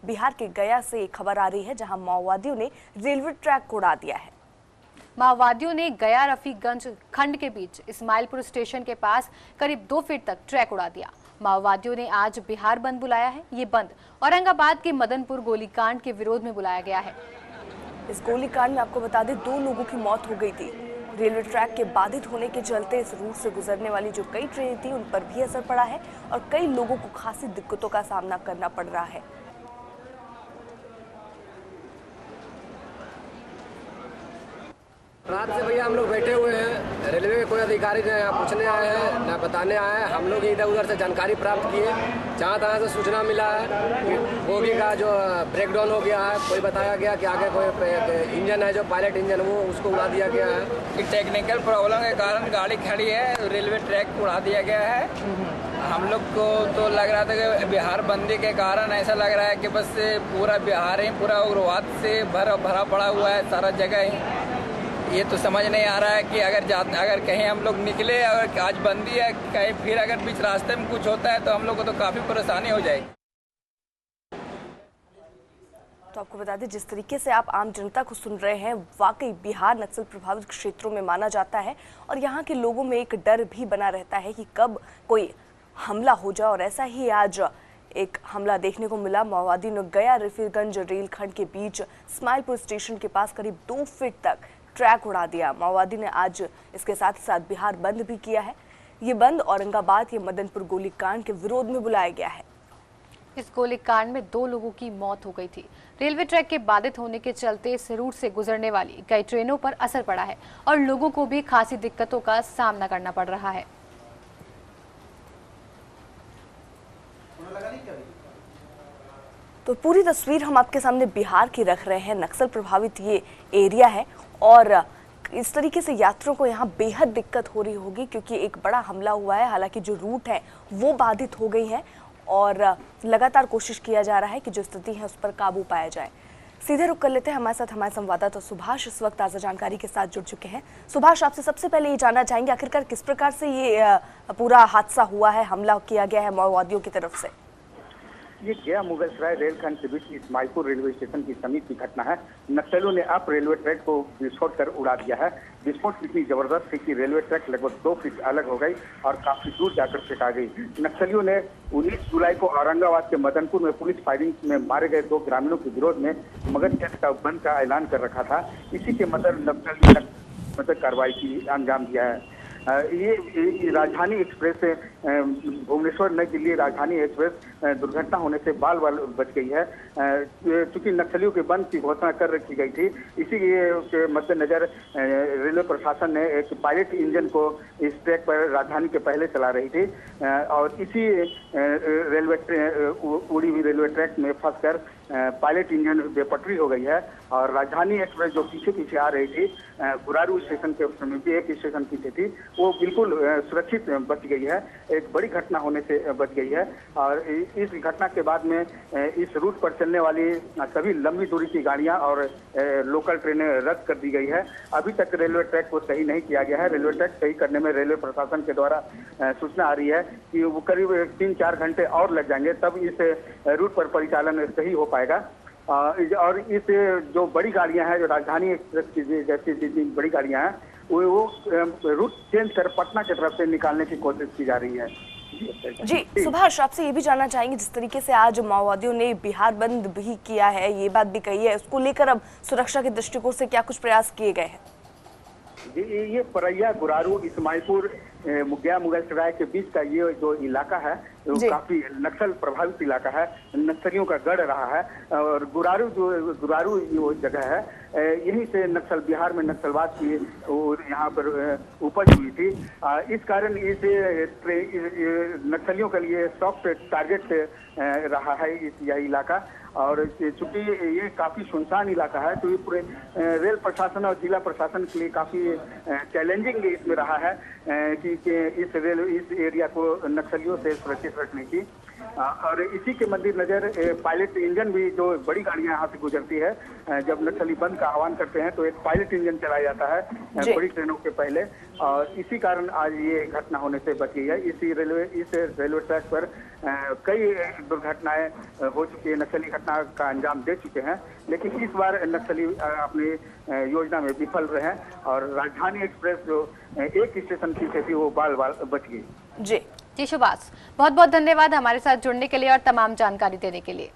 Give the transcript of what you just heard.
बिहार के गया से एक खबर आ रही है, जहां माओवादियों ने रेलवे ट्रैक को उड़ा दिया है। माओवादियों ने गया रफीगंज खंड के बीच इस्माइलपुर स्टेशन के पास करीब 2 फीट तक ट्रैक उड़ा दिया। माओवादियों ने आज बिहार बंद बुलाया है। ये बंद औरंगाबाद के मदनपुर गोलीकांड के विरोध में बुलाया गया है। इस गोलीकांड में आपको बता दें 2 लोगों की मौत हो गई थी। रेलवे ट्रैक के बाधित होने के चलते इस रूट से गुजरने वाली जो कई ट्रेनें थी उन पर भी असर पड़ा है और कई लोगों को खासी दिक्कतों का सामना करना पड़ रहा है। रात से भैया हम लोग बैठे हुए हैं। रेलवे के कोई अधिकारी न यहाँ पूछने आए हैं न बताने आए हैं। हम लोग इधर उधर से जानकारी प्राप्त किए, जहाँ तहाँ से सूचना मिला है कि बोगी का जो ब्रेकडाउन हो गया है। कोई बताया गया कि आगे कोई इंजन है जो पायलट इंजन वो उसको उड़ा दिया गया है। टेक्निकल प्रॉब्लम के कारण गाड़ी खड़ी है, रेलवे ट्रैक उड़ा दिया गया है। हम लोग को तो लग रहा था कि बिहार बंदी के कारण ऐसा लग रहा है कि बस पूरा बिहार ही पूरा उग्रवाद से भरा पड़ा हुआ है सारा जगह ही। ये तो समझ नहीं आ रहा है कि अगर कहीं हम लोग निकले, अगर आज बंदी है कहीं, फिर अगर बीच रास्ते में कुछ होता है तो हम लोग को तो काफ़ी परेशानी हो जाएगी। तो आपको बता दें, जिस तरीके से आप आम जनता को सुन रहे हैं, वाकई बिहार नक्सल प्रभावित क्षेत्रों में माना जाता है और यहाँ के लोगों में एक डर भी बना रहता है कि कब कोई हमला हो जाए। और ऐसा ही आज एक हमला देखने को मिला। माओवादी ने गया रफीगंज रेलखंड के बीच इस्माइलपुर स्टेशन के पास करीब 2 फीट तक ट्रैक उड़ा दिया। माओवादी ने आज इसके साथ ही साथ बिहार बंद भी किया है। ये बंद औरंगाबाद के मदनपुर गोलीकांड के विरोध में बुलाया गया है। इस गोलीकांड में 2 लोगों की मौत हो गई थी। रेलवे ट्रैक के बाधित होने के चलते इस रूट से गुजरने वाली कई ट्रेनों पर असर पड़ा है और लोगों को भी खासी दिक्कतों का सामना करना पड़ रहा है। तो पूरी तस्वीर हम आपके सामने बिहार की रख रहे हैं। नक्सल प्रभावित ये एरिया है और इस तरीके से यात्रियों को यहाँ बेहद दिक्कत हो रही होगी, क्योंकि एक बड़ा हमला हुआ है। हालांकि जो रूट है वो बाधित हो गई है और लगातार कोशिश किया जा रहा है कि जो स्थिति है उस पर काबू पाया जाए। सीधे रुक कर लेते हैं हमारे साथ हमारे संवाददाता सुभाष इस वक्त ताज़ा जानकारी के साथ जुड़ चुके हैं। सुभाष, आपसे सबसे पहले ये जानना चाहेंगे आखिरकार किस प्रकार से ये पूरा हादसा हुआ है, हमला किया गया है माओवादियों की तरफ से? ये गया मुगलसराय रेलखंड के बीच इस्माइलपुर रेलवे स्टेशन की समीप की घटना है। नक्सलियों ने अब रेलवे ट्रैक को विस्फोट कर उड़ा दिया है। विस्फोट इतनी जबरदस्त थी कि रेलवे ट्रैक लगभग 2 फीट अलग हो गई और काफी दूर जाकर फेंका गई। नक्सलियों ने 19 जुलाई को औरंगाबाद के मदनपुर में पुलिस फायरिंग में मारे गए 2 ग्रामीणों के विरोध में मगध क्षेत्र का बंद का ऐलान कर रखा था। इसी के नक्सलियों ने कार्रवाई की अंजाम दिया है। ये राजधानी एक्सप्रेस से भुवनेश्वर नई दिल्ली राजधानी एक्सप्रेस दुर्घटना होने से बाल बच गई है। चूंकि नक्सलियों के बंद की घोषणा कर रखी गई थी, इसी के मद्देनजर रेलवे प्रशासन ने एक पायलट इंजन को इस ट्रैक पर राजधानी के पहले चला रही थी और इसी उड़ी हुई रेलवे ट्रैक में फंसकर पायलट इंजन बेपटरी हो गई है और राजधानी एक्सप्रेस जो पीछे पीछे आ रही थी गुरारू स्टेशन के समीप एक स्टेशन पीछे थी, वो बिल्कुल सुरक्षित बच गई है। एक बड़ी घटना होने से बच गई है और इस घटना के बाद में इस रूट पर चलने वाली सभी लंबी दूरी की गाड़ियां और लोकल ट्रेनें रद्द कर दी गई है। अभी तक रेलवे ट्रैक को सही नहीं किया गया है। रेलवे ट्रैक सही करने में रेलवे प्रशासन के द्वारा सूचना आ रही है कि वो करीब 3-4 घंटे और लग जाएंगे, तब इस रूट पर परिचालन सही हो पाएगा। और इस जो बड़ी गाड़ियां हैं, जो राजधानी एक्सप्रेस की जैसी बड़ी गाड़ियां हैं, वो रूट चेंज कर पटना की तरफ से निकालने की कोशिश की जा रही है। जी सुभाष, आपसे ये भी जानना चाहेंगे, जिस तरीके से आज माओवादियों ने बिहार बंद भी किया है, ये बात भी कही है, उसको लेकर अब सुरक्षा के दृष्टिकोण से क्या कुछ प्रयास किए गए हैं? ये परैया गुरारू इस्माइलपुर गया मुगलसराय के बीच का ये जो इलाका है वो काफी नक्सल प्रभावित इलाका है, नक्सलियों का गढ़ रहा है। और गुरारू वो जगह है, यहीं से नक्सल बिहार में नक्सलवाद की यहाँ पर उपज हुई थी। इस कारण इस नक्सलियों के लिए सॉफ्ट टारगेट रहा है यह इलाका। और चूंकि ये काफी सुनसान इलाका है, तो ये पूरे रेल प्रशासन और जिला प्रशासन के लिए काफी चैलेंजिंग इसमें रहा है कि इस एरिया को नक्सलियों से सुरक्षित रखने की। और इसी के मद्देनजर पायलट इंजन भी, जो बड़ी गाड़ियां यहाँ से गुजरती है, जब नक्सली बंद का आह्वान करते हैं तो एक पायलट इंजन चलाया जाता है बड़ी ट्रेनों के पहले, और इसी कारण आज ये घटना होने से बची है। इस रेलवे ट्रैक पर कई दुर्घटनाएं हो चुकी है, नक्सली घटना का अंजाम दे चुके हैं, लेकिन इस बार नक्सली अपनी योजना में विफल रहे और राजधानी एक्सप्रेस जो एक स्टेशन पीछे थी वो बाल बाल बच गई। जी सुभाष, बहुत बहुत धन्यवाद हमारे साथ जुड़ने के लिए और तमाम जानकारी देने के लिए।